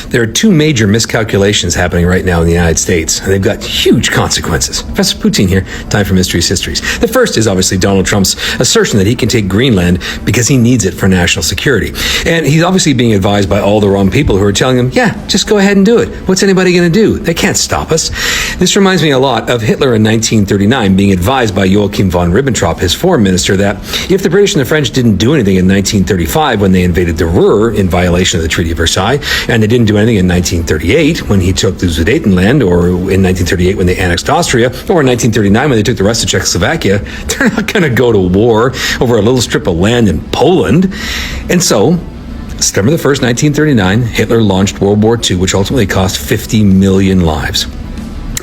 There are two major miscalculations happening right now in the United States, and they've got huge consequences. Professor Poutine here, time for Mysteries Histories. The first is obviously Donald Trump's assertion that he can take Greenland because he needs it for national security. And he's obviously being advised by all the wrong people who are telling him, yeah, just go ahead and do it. What's anybody going to do? They can't stop us. This reminds me a lot of Hitler in 1939 being advised by Joachim von Ribbentrop, his foreign minister, that if the British and the French didn't do anything in 1935 when they invaded the Ruhr in violation of the Treaty of Versailles, and they didn't do anything in 1938 when he took the Sudetenland, or in 1938 when they annexed Austria, or in 1939 when they took the rest of Czechoslovakia, they're not going to go to war over a little strip of land in Poland. And so, September the 1st, 1939, Hitler launched World War II, which ultimately cost 50 million lives.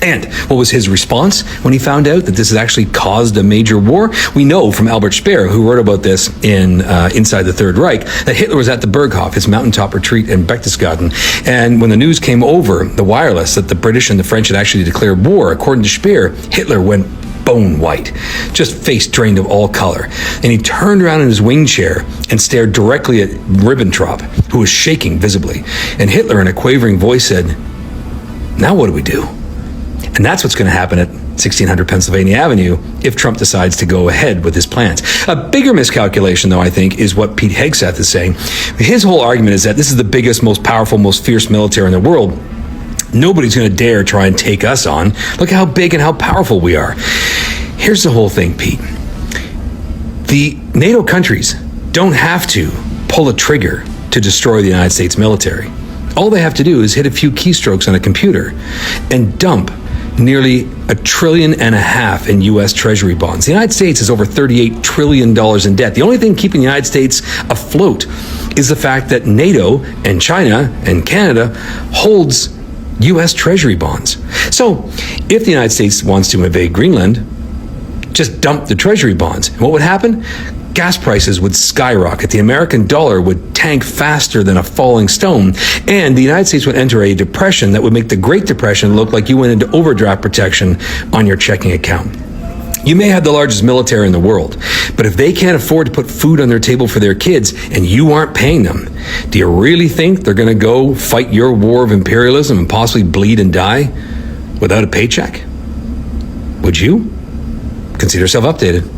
And what was his response when he found out that this had actually caused a major war? We know from Albert Speer, who wrote about this in Inside the Third Reich, that Hitler was at the Berghof, his mountaintop retreat in Berchtesgaden. And when the news came over the wireless that the British and the French had actually declared war, according to Speer, Hitler went bone white, just face drained of all color. And he turned around in his wing chair and stared directly at Ribbentrop, who was shaking visibly. And Hitler, in a quavering voice, said, "Now what do we do?" And that's what's going to happen at 1600 Pennsylvania Avenue if Trump decides to go ahead with his plans. A bigger miscalculation, though, I think, is what Pete Hegseth is saying. His whole argument is that this is the biggest, most powerful, most fierce military in the world. Nobody's going to dare try and take us on. Look how big and how powerful we are. Here's the whole thing, Pete. The NATO countries don't have to pull a trigger to destroy the United States military. All they have to do is hit a few keystrokes on a computer and dump nearly $1.5 trillion in U.S. Treasury bonds. The United States is over $38 trillion in debt. The only thing keeping the United States afloat is the fact that NATO and China and Canada holds U.S. Treasury bonds. So if the United States wants to invade Greenland, just dump the Treasury bonds. And what would happen? Gas prices would skyrocket. The American dollar would tank faster than a falling stone. And the United States would enter a depression that would make the Great Depression look like you went into overdraft protection on your checking account. You may have the largest military in the world, but if they can't afford to put food on their table for their kids and you aren't paying them, do you really think they're going to go fight your war of imperialism and possibly bleed and die without a paycheck? Would you? Consider yourself updated.